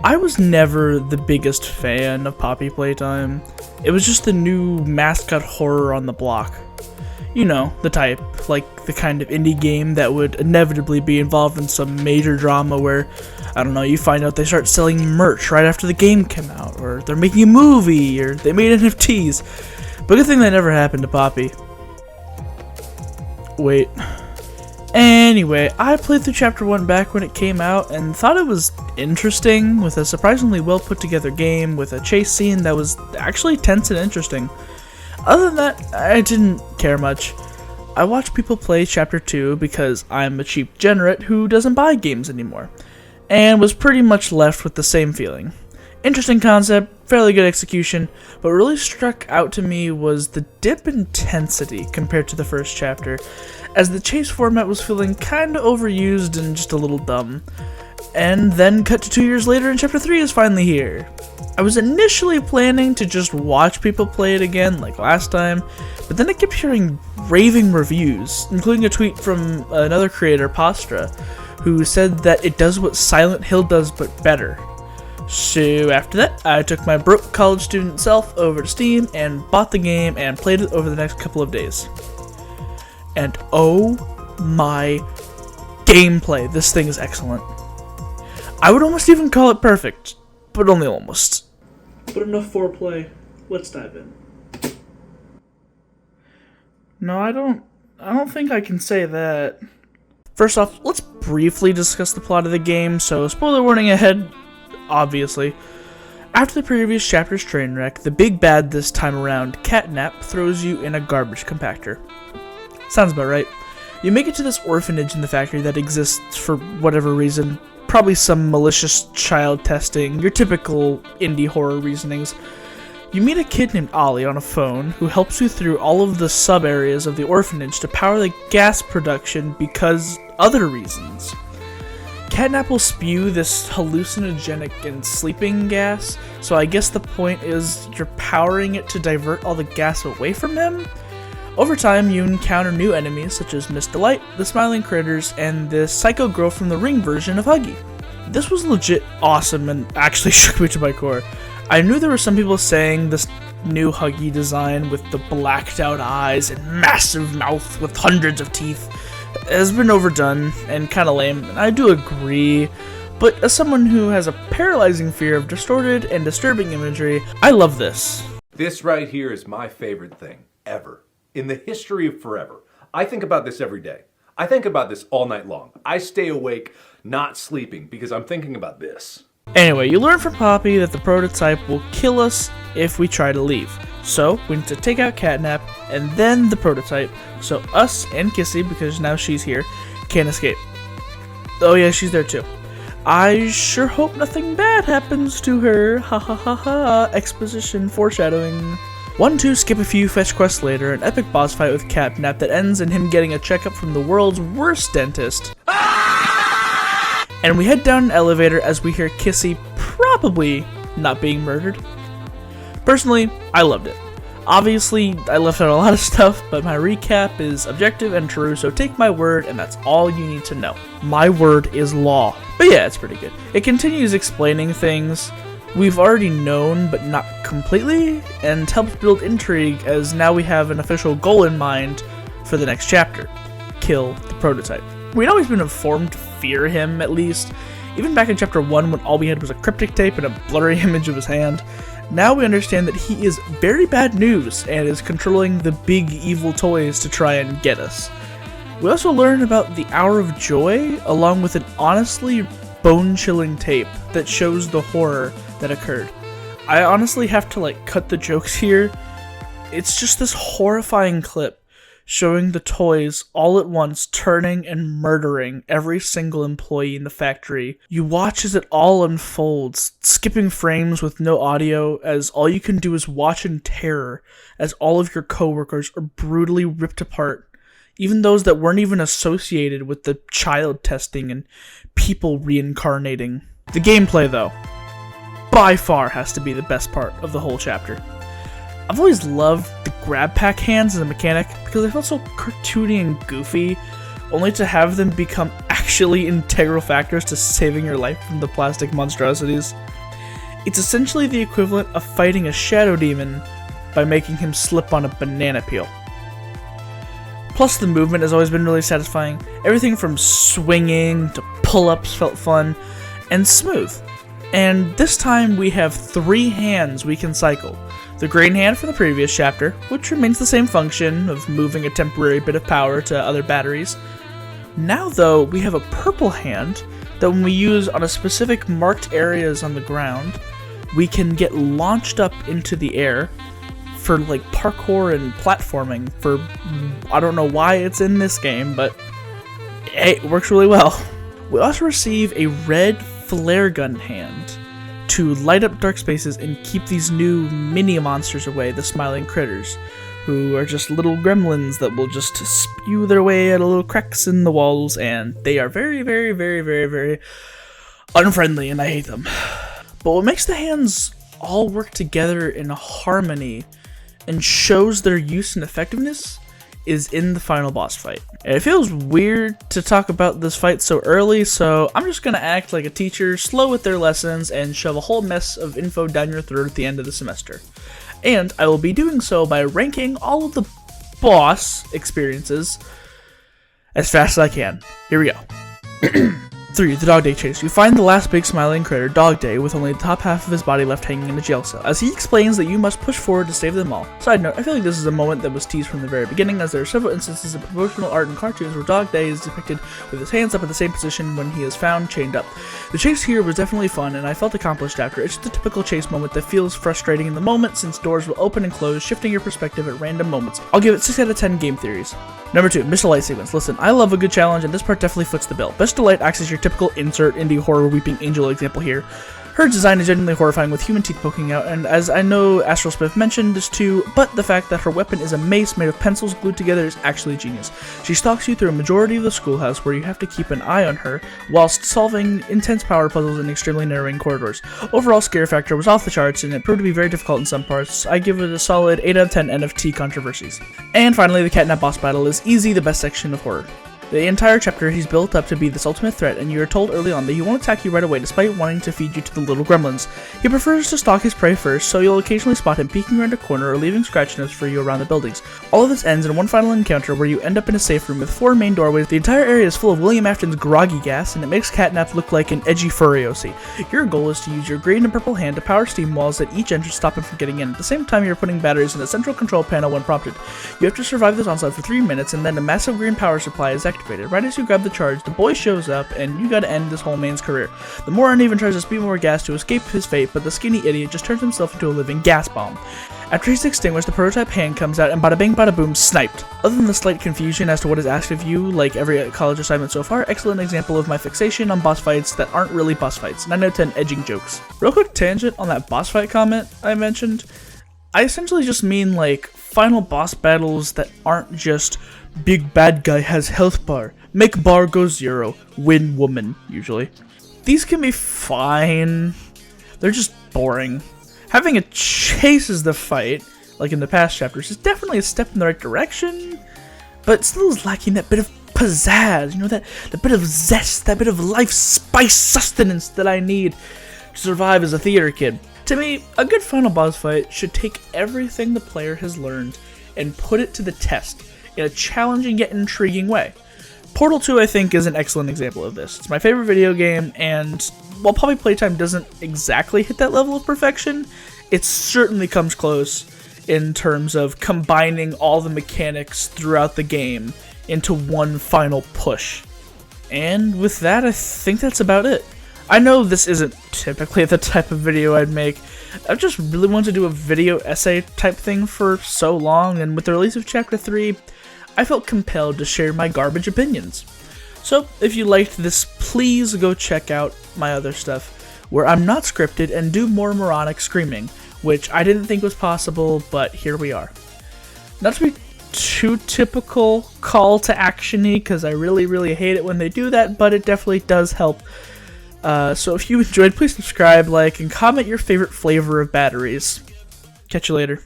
I was never the biggest fan of Poppy Playtime. It was just the new mascot horror on the block. You know, the type, like the kind of indie game that would inevitably be involved in some major drama where, I don't know, you find out they start selling merch right after the game came out, or they're making a movie, or they made NFTs. But good thing that never happened to Poppy. Wait. Anyway, I played through Chapter 1 back when it came out and thought it was interesting, with a surprisingly well put together game with a chase scene that was actually tense and interesting. Other than that, I didn't care much. I watched people play Chapter 2 because I'm a cheap degenerate who doesn't buy games anymore, and was pretty much left with the same feeling. Interesting concept, fairly good execution, but what really struck out to me was the dip in intensity compared to the first chapter, as the chase format was feeling kinda overused and just a little dumb. And then cut to 2 years later and Chapter 3 is finally here. I was initially planning to just watch people play it again like last time, but then I kept hearing raving reviews, including a tweet from another creator, Postra, who said that it does what Silent Hill does but better. So after that, I took my broke college student self over to Steam and bought the game and played it over the next couple of days. And oh my gameplay, this thing is excellent. I would almost even call it perfect, but only almost. But enough foreplay, let's dive in. No, I don't think I can say that. First off, let's briefly discuss the plot of the game, so spoiler warning ahead, obviously. After the previous chapter's train wreck, the big bad this time around, CatNap, throws you in a garbage compactor. Sounds about right. You make it to this orphanage in the factory that exists for whatever reason, probably some malicious child testing, your typical indie horror reasonings. You meet a kid named Ollie on a phone who helps you through all of the sub-areas of the orphanage to power the gas production because other reasons. CatNap will spew this hallucinogenic and sleeping gas, so I guess the point is you're powering it to divert all the gas away from him? Over time, you encounter new enemies such as Miss Delight, the Smiling Critters, and the psycho girl from the Ring version of Huggy. This was legit awesome and actually shook me to my core. I knew there were some people saying this new Huggy design with the blacked out eyes and massive mouth with hundreds of teeth has been overdone and kinda lame, and I do agree, but as someone who has a paralyzing fear of distorted and disturbing imagery, I love this. This right here is my favorite thing ever. In the history of forever. I think about this every day. I think about this all night long. I stay awake, not sleeping, because I'm thinking about this. Anyway, you learn from Poppy that the prototype will kill us if we try to leave. So, we need to take out CatNap, and then the prototype, so us and Kissy, because now she's here, can't escape. Oh yeah, she's there too. I sure hope nothing bad happens to her, ha ha ha ha, exposition foreshadowing. 1-2 skip a few fetch quests later, an epic boss fight with CatNap that ends in him getting a checkup from the world's worst dentist. And we head down an elevator as we hear Kissy probably not being murdered. Personally, I loved it. Obviously, I left out a lot of stuff, but my recap is objective and true, so take my word and that's all you need to know. My word is law. But yeah, it's pretty good. It continues explaining things we've already known, but not completely, and helps build intrigue as now we have an official goal in mind for the next chapter. Kill the prototype. We'd always been informed to fear him, at least, even back in Chapter 1 when all we had was a cryptic tape and a blurry image of his hand. Now we understand that he is very bad news and is controlling the big evil toys to try and get us. We also learn about the Hour of Joy, along with an honestly bone-chilling tape that shows the horror that occurred. I honestly have to cut the jokes here. It's just this horrifying clip showing the toys all at once turning and murdering every single employee in the factory. You watch as it all unfolds, skipping frames with no audio, as all you can do is watch in terror as all of your coworkers are brutally ripped apart, even those that weren't even associated with the child testing and people reincarnating. The gameplay, though, by far has to be the best part of the whole chapter. I've always loved the grab pack hands as a mechanic because they felt so cartoony and goofy, only to have them become actually integral factors to saving your life from the plastic monstrosities. It's essentially the equivalent of fighting a shadow demon by making him slip on a banana peel. Plus, the movement has always been really satisfying. Everything from swinging to pull-ups felt fun and smooth. And this time we have 3 hands we can cycle. The green hand from the previous chapter, which remains the same function of moving a temporary bit of power to other batteries. Now though, we have a purple hand that when we use on a specific marked areas on the ground, we can get launched up into the air for like parkour and platforming for, I don't know why it's in this game, but hey, it works really well. We also receive a red flare gun hand to light up dark spaces and keep these new mini monsters away, the smiling critters, who are just little gremlins that will just spew their way out of little cracks in the walls, and they are very, very, very, very, very unfriendly, and I hate them. But what makes the hands all work together in harmony and shows their use and effectiveness is in the final boss fight. And it feels weird to talk about this fight so early, so I'm just gonna act like a teacher, slow with their lessons, and shove a whole mess of info down your throat at the end of the semester. And I will be doing so by ranking all of the boss experiences as fast as I can. Here we go. 3. The Dog Day Chase. You find the last big smiling critter, Dog Day, with only the top half of his body left hanging in a jail cell, as he explains that you must push forward to save them all. Side note, I feel like this is a moment that was teased from the very beginning, as there are several instances of promotional art and cartoons where Dog Day is depicted with his hands up in the same position when he is found chained up. The chase here was definitely fun, and I felt accomplished after. It's just a typical chase moment that feels frustrating in the moment, since doors will open and close, shifting your perspective at random moments. I'll give it 6 out of 10 game theories. Number 2, Mr. Light Sequence. Listen, I love a good challenge, and this part definitely foots the bill. Mr. Light acts as your typical insert indie horror weeping angel example here. Her design is genuinely horrifying with human teeth poking out, and as I know Astral Smith mentioned this too, but the fact that her weapon is a mace made of pencils glued together is actually genius. She stalks you through a majority of the schoolhouse where you have to keep an eye on her, whilst solving intense power puzzles in extremely narrowing corridors. Overall scare factor was off the charts, and it proved to be very difficult in some parts. I give it a solid 8 out of 10 NFT controversies. And finally, the CatNap boss battle is easy the best section of horror. The entire chapter he's built up to be this ultimate threat, and you are told early on that he won't attack you right away despite wanting to feed you to the little gremlins. He prefers to stalk his prey first, so you'll occasionally spot him peeking around a corner or leaving scratch notes for you around the buildings. All of this ends in one final encounter where you end up in a safe room with 4 main doorways. The entire area is full of William Afton's groggy gas, and it makes CatNap look like an edgy furry OC. Your goal is to use your green and purple hand to power steam walls at each entrance, stop him from getting in. At the same time, you're putting batteries in the central control panel when prompted. You have to survive this onslaught for 3 minutes, and then a massive green power supply is activated. Right as you grab the charge, the boy shows up, and you gotta end this whole man's career. The moron even tries to spew more gas to escape his fate, but the skinny idiot just turns himself into a living gas bomb. After he's extinguished, the prototype hand comes out, and bada bing bada boom, sniped. Other than the slight confusion as to what is asked of you, like every college assignment so far, excellent example of my fixation on boss fights that aren't really boss fights. 9 out of 10 edging jokes. Real quick tangent on that boss fight comment I mentioned. I essentially just mean like final boss battles that aren't just big bad guy has health bar, make bar go 0, win woman, usually. These can be fine. They're just boring. Having a chase as the fight, like in the past chapters, is definitely a step in the right direction, but still is lacking that bit of pizzazz, you know, that bit of zest, that bit of life spice sustenance that I need to survive as a theater kid. To me, a good final boss fight should take everything the player has learned and put it to the test in a challenging yet intriguing way. Portal 2, I think, is an excellent example of this. It's my favorite video game, and while Poppy Playtime doesn't exactly hit that level of perfection, it certainly comes close in terms of combining all the mechanics throughout the game into one final push. And with that, I think that's about it. I know this isn't typically the type of video I'd make. I've just really wanted to do a video essay type thing for so long, and with the release of Chapter 3, I felt compelled to share my garbage opinions. So, if you liked this, please go check out my other stuff, where I'm not scripted and do more moronic screaming, which I didn't think was possible, but here we are. Not to be too typical call to action-y, because I really hate it when they do that, but it definitely does help. So if you enjoyed, please subscribe, like, and comment your favorite flavor of batteries. Catch you later.